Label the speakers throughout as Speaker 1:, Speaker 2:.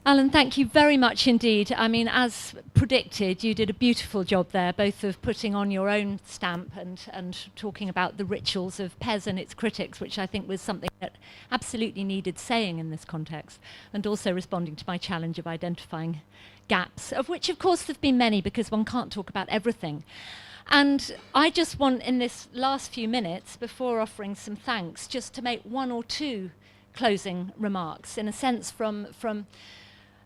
Speaker 1: Alan, thank you very much indeed. I mean, as predicted, you did a beautiful job there, both of putting on your own stamp and talking about the rituals of PES and its critics, which I think was something that absolutely needed saying in this context, and also responding to my challenge of identifying gaps, of which, of course, there have been many, because one can't talk about everything. And I just want, in this last few minutes, before offering some thanks, just to make one or two closing remarks, in a sense from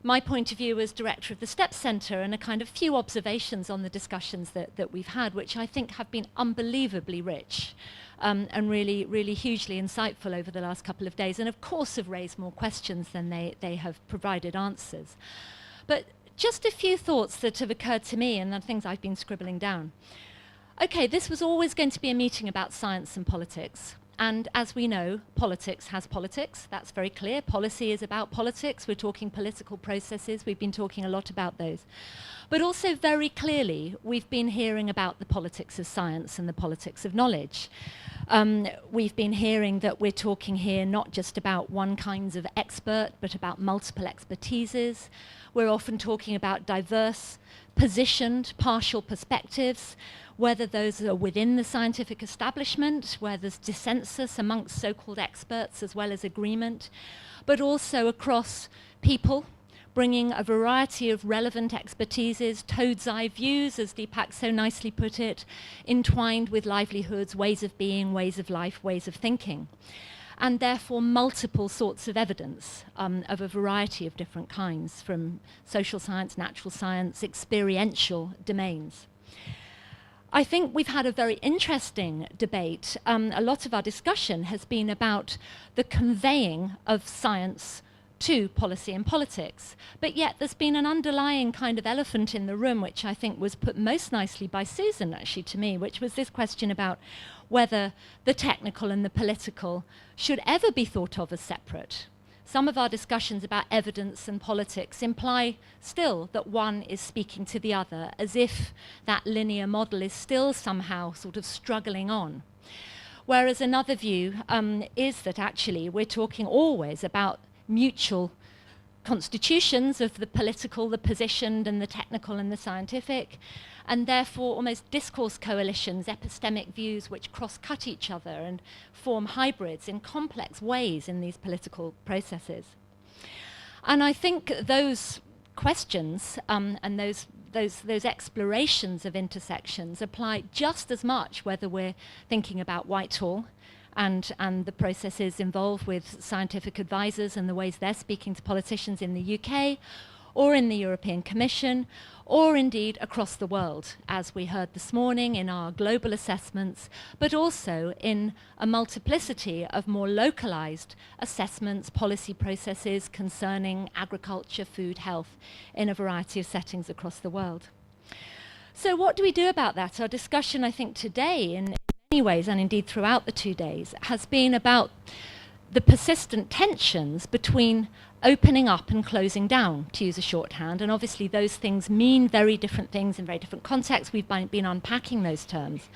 Speaker 1: my point of view as director of the STEPS Centre, and a kind of few observations on the discussions that we've had, which I think have been unbelievably rich and really, really hugely insightful over the last couple of days, and of course have raised more questions than they have provided answers. But just a few thoughts that have occurred to me and the things I've been scribbling down. Okay, this was always going to be a meeting about science and politics. And as we know, politics has politics. That's very clear. Policy is about politics. We're talking political processes. We've been talking a lot about those. But also very clearly, we've been hearing about the politics of science and the politics of knowledge. We've been hearing that we're talking here not just about one kind of expert, but about multiple expertises. We're often talking about diverse, positioned, partial perspectives, whether those are within the scientific establishment, where there's dissensus amongst so-called experts as well as agreement, but also across people, bringing a variety of relevant expertises, toad's eye views, as Deepak so nicely put it, entwined with livelihoods, ways of being, ways of life, ways of thinking. And therefore multiple sorts of evidence of a variety of different kinds, from social science, natural science, experiential domains. I think we've had a very interesting debate. A lot of our discussion has been about the conveying of science to policy and politics. But yet there's been an underlying kind of elephant in the room, which I think was put most nicely by Susan, actually, to me, which was this question about whether the technical and the political should ever be thought of as separate. Some of our discussions about evidence and politics imply still that one is speaking to the other, as if that linear model is still somehow sort of struggling on. Whereas another view is that actually we're talking always about mutual constitutions of the political, the positioned, and the technical and the scientific, and therefore almost discourse coalitions, epistemic views which cross-cut each other and form hybrids in complex ways in these political processes. And I think those questions and those explorations of intersections apply just as much whether we're thinking about Whitehall and the processes involved with scientific advisors and the ways they're speaking to politicians in the UK, or in the European Commission, or indeed across the world, as we heard this morning in our global assessments, but also in a multiplicity of more localized assessments, policy processes concerning agriculture, food, health, in a variety of settings across the world. So what do we do about that? Our discussion, I think, today, in many ways, and indeed throughout the 2 days, has been about the persistent tensions between opening up and closing down, to use a shorthand, and obviously those things mean very different things in very different contexts. We've been unpacking those terms.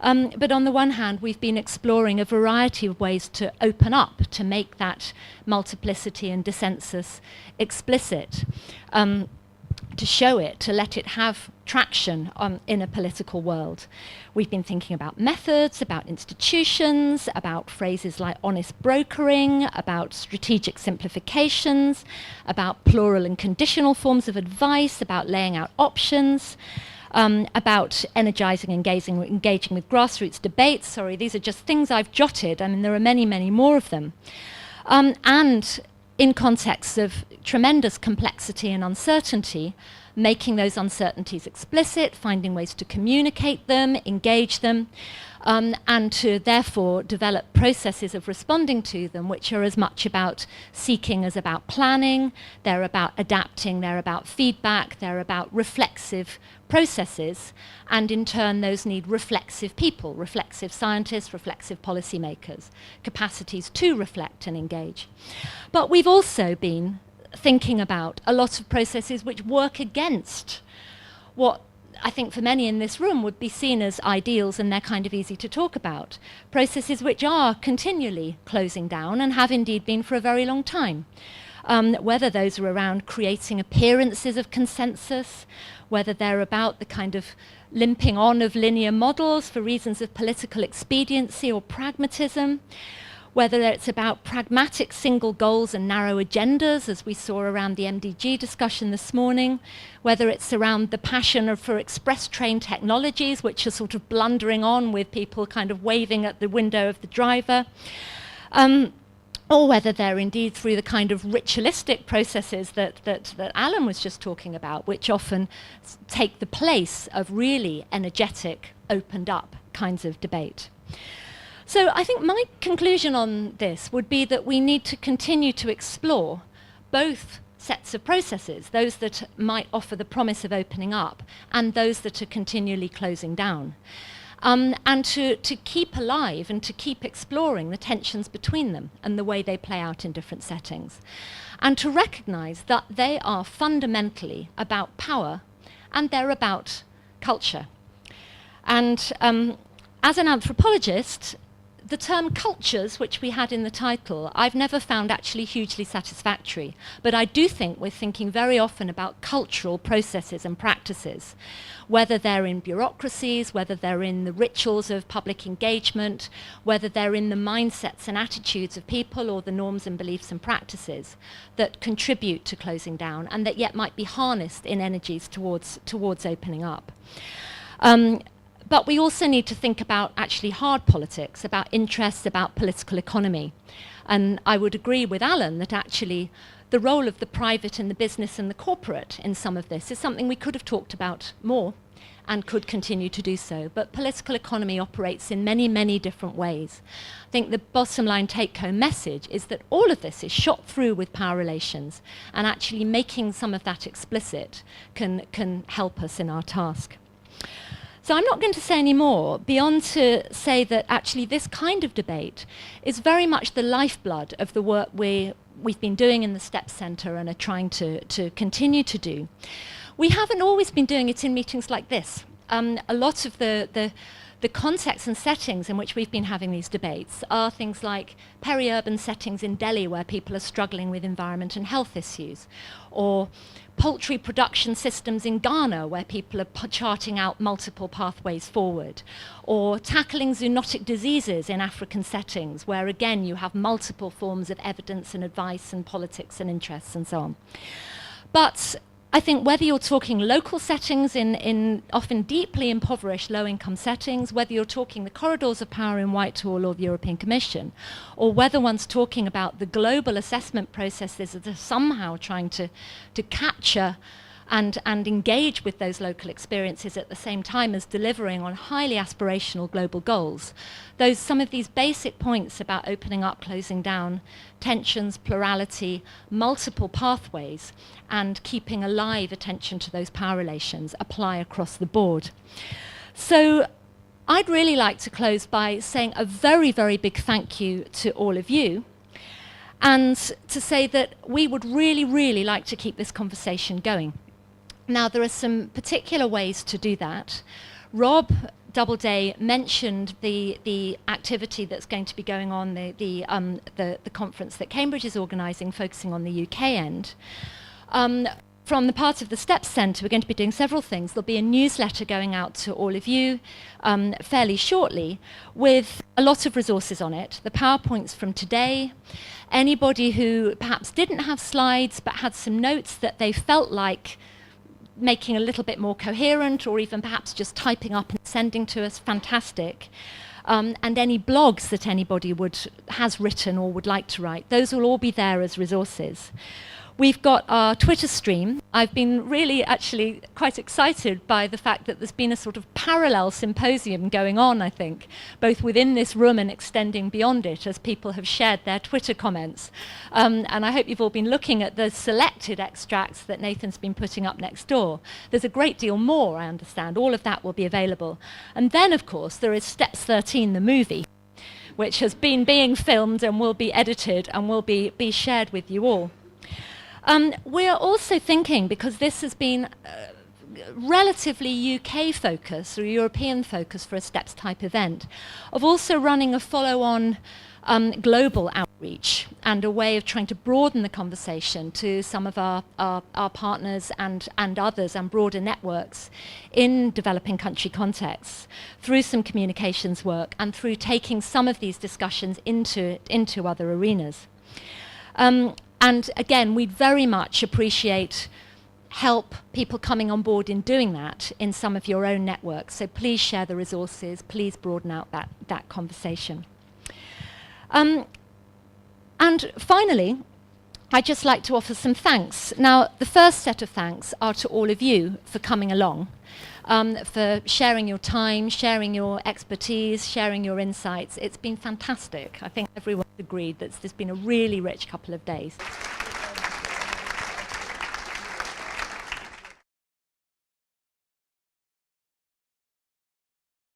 Speaker 1: But on the one hand, we've been exploring a variety of ways to open up, to make that multiplicity and dissensus explicit, to show it, to let it have traction in a political world. We've been thinking about methods, about institutions, about phrases like honest brokering, about strategic simplifications, about plural and conditional forms of advice, about laying out options, about energizing, engaging with grassroots debates. Sorry, these are just things I've jotted. I mean, there are many, many more of them. And in contexts of tremendous complexity and uncertainty, making those uncertainties explicit, finding ways to communicate them, engage them, and to therefore develop processes of responding to them, which are as much about seeking as about planning. They're about adapting, they're about feedback, they're about reflexive processes, and in turn those need reflexive people, reflexive scientists, reflexive policymakers, capacities to reflect and engage. But we've also been thinking about a lot of processes which work against what I think for many in this room would be seen as ideals, and they're kind of easy to talk about. Processes which are continually closing down and have indeed been for a very long time. whether those are around creating appearances of consensus, whether they're about the kind of limping on of linear models for reasons of political expediency or pragmatism, whether it's about pragmatic single goals and narrow agendas, as we saw around the MDG discussion this morning, whether it's around the passion for express train technologies, which are sort of blundering on with people kind of waving at the window of the driver, or whether they're indeed through the kind of ritualistic processes that Alan was just talking about, which often take the place of really energetic, opened up kinds of debate. So I think my conclusion on this would be that we need to continue to explore both sets of processes, those that might offer the promise of opening up and those that are continually closing down. And to keep alive and to keep exploring the tensions between them and the way they play out in different settings. And to recognize that they are fundamentally about power and they're about culture. And as an anthropologist, the term cultures, which we had in the title, I've never found actually hugely satisfactory. But I do think we're thinking very often about cultural processes and practices, whether they're in bureaucracies, whether they're in the rituals of public engagement, whether they're in the mindsets and attitudes of people or the norms and beliefs and practices that contribute to closing down and that yet might be harnessed in energies towards opening up. But we also need to think about actually hard politics, about interests, about political economy. And I would agree with Alan that actually the role of the private and the business and the corporate in some of this is something we could have talked about more and could continue to do so. But political economy operates in many, many different ways. I think the bottom line take-home message is that all of this is shot through with power relations, and actually making some of that explicit can help us in our task. So I'm not going to say any more beyond to say that actually this kind of debate is very much the lifeblood of the work we've been doing in the STEPS Centre and are trying to continue to do. We haven't always been doing it in meetings like this. A lot of the contexts and settings in which we've been having these debates are things like peri-urban settings in Delhi where people are struggling with environment and health issues, or poultry production systems in Ghana where people are charting out multiple pathways forward, or tackling zoonotic diseases in African settings where again you have multiple forms of evidence and advice and politics and interests and so on. But I think whether you're talking local settings in often deeply impoverished low-income settings, whether you're talking the corridors of power in Whitehall or the European Commission, or whether one's talking about the global assessment processes that are somehow trying to capture and engage with those local experiences at the same time as delivering on highly aspirational global goals, some of these basic points about opening up, closing down, tensions, plurality, multiple pathways, and keeping alive attention to those power relations apply across the board. So I'd really like to close by saying a very, very big thank you to all of you, and to say that we would really, really like to keep this conversation going. Now, there are some particular ways to do that. Rob Doubleday mentioned the activity that's going to be going on, the conference that Cambridge is organising, focusing on the UK end. From the part of the STEPS Centre, we're going to be doing several things. There'll be a newsletter going out to all of you fairly shortly with a lot of resources on it. The PowerPoints from today. Anybody who perhaps didn't have slides but had some notes that they felt like making a little bit more coherent, or even perhaps just typing up and sending to us, fantastic. And any blogs that anybody has written or would like to write, those will all be there as resources. We've got our Twitter stream. I've been really actually quite excited by the fact that there's been a sort of parallel symposium going on, I think, both within this room and extending beyond it as people have shared their Twitter comments. And I hope you've all been looking at the selected extracts that Nathan's been putting up next door. There's a great deal more, I understand. All of that will be available. And then, of course, there is STEPS 13, the movie, which has been being filmed and will be edited and will be shared with you all. We're also thinking, because this has been relatively UK focus or European focus for a STEPS type event, of also running a follow-on global outreach and a way of trying to broaden the conversation to some of our partners and others and broader networks in developing country contexts through some communications work and through taking some of these discussions into other arenas. And again, we'd very much appreciate help people coming on board in doing that in some of your own networks. So please share the resources, please broaden out that conversation. And finally, I'd just like to offer some thanks. Now, the first set of thanks are to all of you for coming along, for sharing your time, sharing your expertise, sharing your insights. It's been fantastic. I think everyone's agreed that this has been a really rich couple of days.